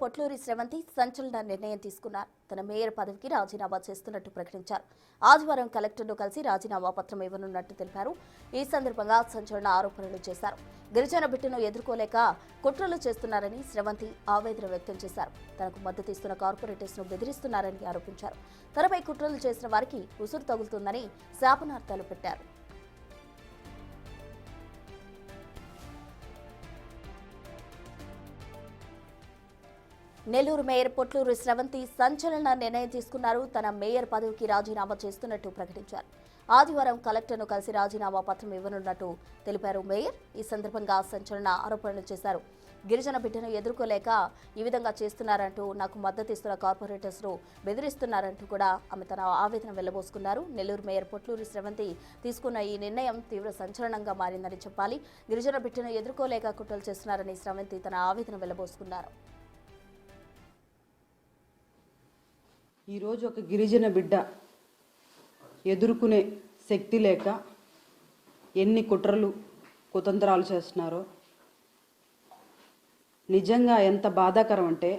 పొట్లూరి శ్రవంతి సంచలన నిర్ణయం తీసుకున్నారు. తన మేయర్ పదవికి రాజీనామా చేస్తున్నట్టు ప్రకటించారు. ఆదివారం కలెక్టర్ను కలిసి రాజీనామా పత్రం ఇవ్వనున్నట్టు తెలిపారు. ఈ సందర్భంగా సంచలన ఆరోపణలు చేశారు. గిరిజన బిడ్డను ఎదుర్కోలేక కుట్రలు చేస్తున్నారని శ్రవంతి ఆవేదన వ్యక్తం చేశారు. తనకు మద్దతు ఇస్తున్న కార్పొరేటర్స్ ను బెదిరిస్తున్నారని ఆరోపించారు. తనపై కుట్రలు చేసిన వారికి ఉసురు తగులుతుందని శాపనార్థాలు పెట్టారు. నెల్లూరు మేయర్ పొట్లూరు శ్రవంతి సంచలన నిర్ణయం తీసుకున్నారు. తన మేయర్ పదవికి రాజీనామా చేస్తున్నట్టు ప్రకటించారు. ఆదివారం కలెక్టర్ను కలిసి రాజీనామా పత్రం ఇవ్వనున్నట్టు తెలిపారు మేయర్. ఈ సందర్భంగా సంచలన ఆరోపణలు చేశారు. గిరిజన బిడ్డను ఎదుర్కోలేక ఈ విధంగా చేస్తున్నారంటూ నాకు మద్దతు ఇస్తున్న కార్పొరేటర్స్ ను బెదిరిస్తున్నారంటూ కూడా ఆమె తన ఆవేదన వెళ్లబోసుకున్నారు. నెల్లూరు మేయర్ పొట్లూరు శ్రవంతి తీసుకున్న ఈ నిర్ణయం తీవ్ర సంచలనంగా మారిందని చెప్పాలి. గిరిజన బిడ్డను ఎదుర్కోలేక కుట్రలు చేస్తున్నారని శ్రవంతి తన ఆవేదన వెళ్లబోసుకున్నారు. ఈరోజు ఒక గిరిజన బిడ్డ ఎదుర్కొనే శక్తి లేక ఎన్ని కుట్రలు కుతంత్రాలు చేస్తున్నారో నిజంగా ఎంత బాధాకరం అంటే,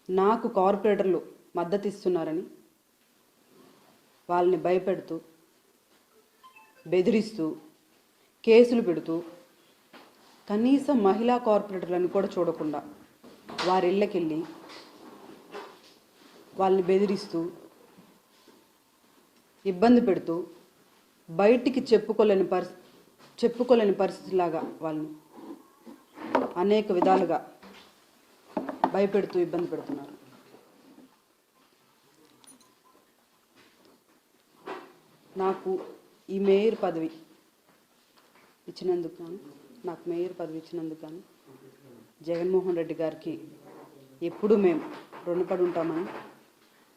నాకు కార్పొరేటర్లు మద్దతు ఇస్తున్నారని వాళ్ళని భయపెడుతూ బెదిరిస్తూ కేసులు పెడుతూ కనీసం మహిళా కార్పొరేటర్లను కూడా చూడకుండా వారి ఇళ్ళకెళ్ళి వాళ్ళని బెదిరిస్తూ ఇబ్బంది పెడుతూ బయటికి చెప్పుకోలేని పరిస్థితిలాగా వాళ్ళని అనేక విధాలుగా భయపెడుతూ ఇబ్బంది పెడుతున్నారు. నాకు ఈ మేయర్ పదవి ఇచ్చినందుకు గాను జగన్మోహన్ రెడ్డి గారికి ఎప్పుడూ మేము రుణపడి ఉంటామని,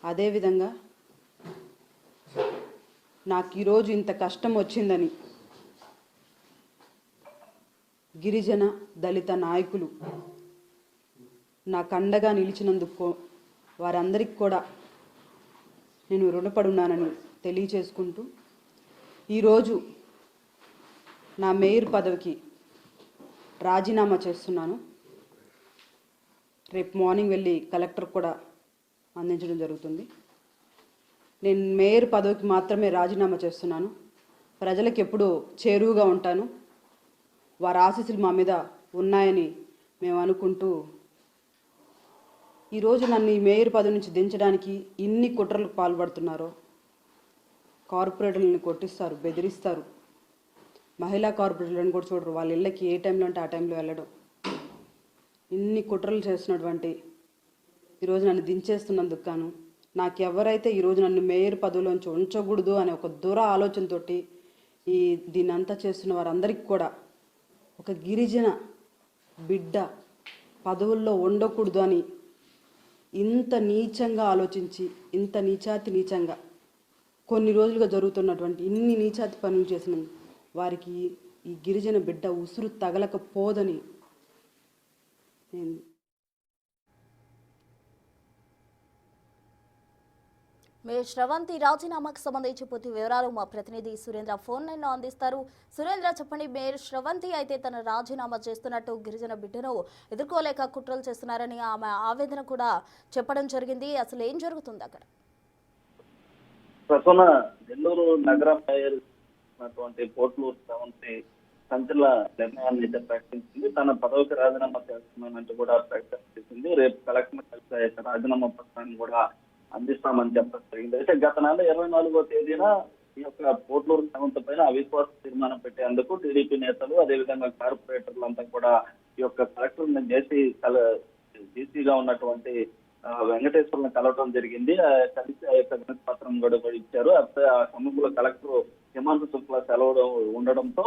అదేవిధంగా నాకు ఈరోజు ఇంత కష్టం వచ్చిందని గిరిజన దళిత నాయకులు నాకు అండగా నిలిచినందుకు వారందరికీ కూడా నేను రుణపడి ఉన్నానని తెలియచేసుకుంటూ, ఈరోజు నా మేయర్ పదవికి రాజీనామా చేస్తున్నాను. రేపు మార్నింగ్ వెళ్ళి కలెక్టర్ కూడా అందించడం జరుగుతుంది. నేను మేయర్ పదవికి మాత్రమే రాజీనామా చేస్తున్నాను. ప్రజలకు ఎప్పుడూ చేరువుగా ఉంటాను. వారి ఆశీస్సులు మా మీద ఉన్నాయని మేము అనుకుంటూ, ఈరోజు నన్ను ఈ మేయర్ పదవి నుంచి దించడానికి ఇన్ని కుట్రలకు పాల్పడుతున్నారో, కార్పొరేటర్లను కొట్టిస్తారు, బెదిరిస్తారు. మహిళా కార్పొరేటర్లను కూడా చూడరు. వాళ్ళ ఇళ్ళకి ఏ టైంలో అంటే ఆ టైంలో వెళ్ళడం, ఇన్ని కుట్రలు చేస్తున్నటువంటి ఈరోజు నన్ను దించేస్తున్నందుకు గాను, నాకు ఎవరైతే ఈరోజు నన్ను మేయర్ పదవిలోంచి ఉంచకూడదు అనే ఒక దూర ఆలోచనతో దీన్ని అంతా చేస్తున్న వారందరికీ కూడా, ఒక గిరిజన బిడ్డ పదవుల్లో ఉండకూడదు అని ఇంత నీచంగా ఆలోచించి, ఇంత నీచంగా కొన్ని రోజులుగా జరుగుతున్నటువంటి ఇన్ని నీచాతి పనులు చేసిన వారికి ఈ గిరిజన బిడ్డ ఉసురు తగలకపోదని నేను మేయర్ శ్రవంతి రాజీనామాకు సంబంధించి పూర్తి వివరాలు మా ప్రతినిధి సురేంద్ర ఫోన్ లైన్లో అందిస్తారు. సురేంద్ర, చెప్పండి. మేయర్ శ్రవంతి అయితే తన రాజీనామా చేస్తున్నట్టు గిరిజన బిడ్డను ఎదుర్కోలేక కుట్రలు చేస్తున్నారని ఆమె ఆవేదన కూడా చెప్పడం జరిగింది. అసలు ఏం జరుగుతుంది అక్కడ? ప్రస్తుత నెల్లూరు నగర మేయర్ పొట్లూరు శ్రవంతి సంచలన నిర్ణయాన్ని అయితే ప్రకటించింది. తన పదవికి రాజీనామా చేస్తున్నానంటూ కూడా ప్రకటన చేసింది. రేపు కలెక్టర్ కలిసి రాజీనామా పత్రాన్ని కూడా అందిస్తామని చెప్పడం జరిగింది. అయితే గత నెల 24వ తేదీన ఈ యొక్క పొట్లూరు శ్రవంతి పైన అవిశ్వాస తీర్మానం పెట్టేందుకు టీడీపీ నేతలు, అదేవిధంగా కార్పొరేటర్లంతా కూడా ఈ యొక్క కలెక్టర్ జేసీగా ఉన్నటువంటి వెంకటేశ్వర్లను కలవడం జరిగింది. కలిసి ఆ యొక్క వినతి పత్రం కూడా ఇచ్చారు. ఆ సమయంలో కలెక్టర్ హిమాంశు శుక్లా సెలవు ఉండడంతో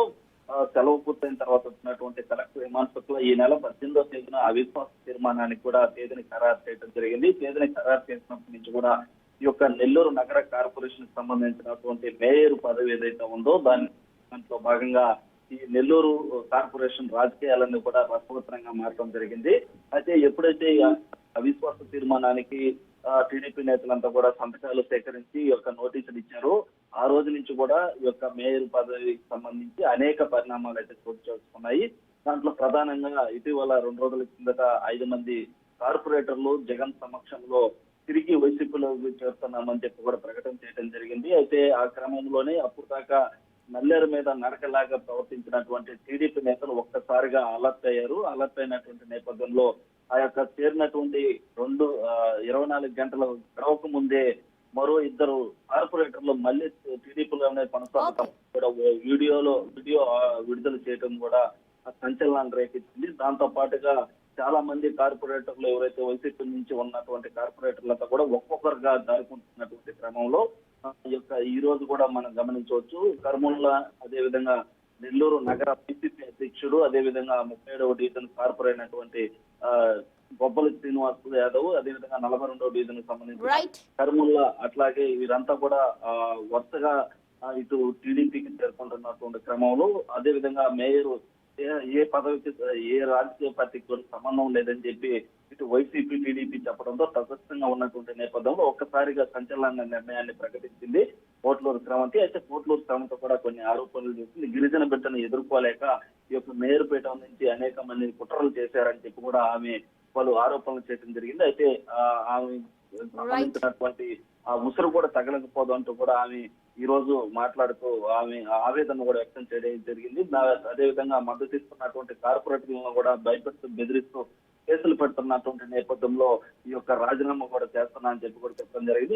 సెలవు పూర్తయిన తర్వాత వచ్చినటువంటి కలెక్టర్ హిమాంశు శుక్లా ఈ నెల 18వ తేదీన అవిశ్వాస తీర్మానానికి కూడా తేదీని ఖరారు చేయడం జరిగింది. తేదీని ఖరారు చేసినప్పటి నుంచి కూడా ఈ యొక్క నెల్లూరు నగర కార్పొరేషన్ సంబంధించినటువంటి మేయర్ పదవి ఏదైతే ఉందో దాంట్లో భాగంగా ఈ నెల్లూరు కార్పొరేషన్ రాజకీయాలన్నీ కూడా రసవత్తరంగా మారడం జరిగింది. అయితే ఎప్పుడైతే అవిశ్వాస తీర్మానానికి టీడీపీ నేతలంతా కూడా సంతకాలు సేకరించి ఈ యొక్క నోటీసులు ఇచ్చారు. ఆ రోజు నుంచి కూడా ఈ యొక్క మేయర్ పదవికి సంబంధించి అనేక పరిణామాలు అయితే చోటు చేసుకున్నాయి. దాంట్లో ప్రధానంగా ఇటీవల 2 రోజుల కిందట 5 మంది కార్పొరేటర్లు జగన్ సమక్షంలో తిరిగి వైసీపీలోకి చేరుతున్నామని చెప్పి కూడా ప్రకటన చేయడం జరిగింది. అయితే ఆ క్రమంలోనే అప్పుడు దాకా నల్లేరు మీద నడకలాగా ప్రవర్తించినటువంటి టీడీపీ నేతలు ఒక్కసారిగా అలర్ట్ అయ్యారు. అలర్ట్ అయినటువంటి నేపథ్యంలో ఆ యొక్క చేరినటువంటి 24 గంటల గడవక ముందే మరో 2 కార్పొరేటర్లు మళ్ళీ టీడీపీలోనే కొనసాగుతాం కూడా వీడియో విడుదల చేయడం కూడా సంచలనాన్ని రేకెత్తింది. దాంతో పాటుగా చాలా మంది కార్పొరేటర్లు ఎవరైతే వైసీపీ నుంచి ఉన్నటువంటి కార్పొరేటర్లంతా కూడా ఒక్కొక్కరుగా దారుకుంటున్నటువంటి క్రమంలో ఈ రోజు కూడా మనం గమనించవచ్చు. కర్నూలు అదేవిధంగా నెల్లూరు నగర పిసిసి అధ్యక్షుడు అదేవిధంగా 37వ డివిజన్ కార్పొరేట్ అయినటువంటి బొబ్బల శ్రీనివాస్ యాదవ్ అదేవిధంగా 42వ డివిజన్ సంబంధించి కర్నూలు అట్లాగే వీరంతా కూడా వరుసగా ఇటు టీడీపీకి చేరుకుంటున్నటువంటి క్రమంలో అదేవిధంగా మేయర్ ఏ పదవికి ఏ రాజకీయ పార్టీకి కూడా సంబంధం లేదని చెప్పి ఇటు వైసీపీ టీడీపీ చెప్పడంతో తటస్థంగా ఉన్నటువంటి నేపథ్యంలో ఒక్కసారిగా సంచలన నిర్ణయాన్ని ప్రకటించింది పోట్లూరు స్రవంతి. అయితే పోట్లూరు స్రవంతి కూడా కొన్ని ఆరోపణలు చేసింది. గిరిజన బిడ్డను ఎదుర్కోలేక ఈ యొక్క మేయర్పేట నుంచి అనేక మంది కుట్రలు చేశారని చెప్పి కూడా ఆమె పలు ఆరోపణలు చేయడం జరిగింది. అయితే ఆమె సంబంధించినటువంటి ఆ ఉసురు కూడా తగలకపోదు అంటూ కూడా ఆమె ఈ రోజు మాట్లాడుతూ ఆమె ఆవేదన కూడా వ్యక్తం చేయడం జరిగింది. అదేవిధంగా మద్దతు ఇస్తున్నటువంటి కార్పొరేటర్లను కూడా భయపెడుతూ బెదిరిస్తూ కేసులు పెడుతున్నటువంటి నేపథ్యంలో ఈ యొక్క రాజీనామా కూడా చేస్తున్నా అని చెప్పి కూడా చెప్పడం జరిగింది.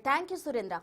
Thank you Surendra.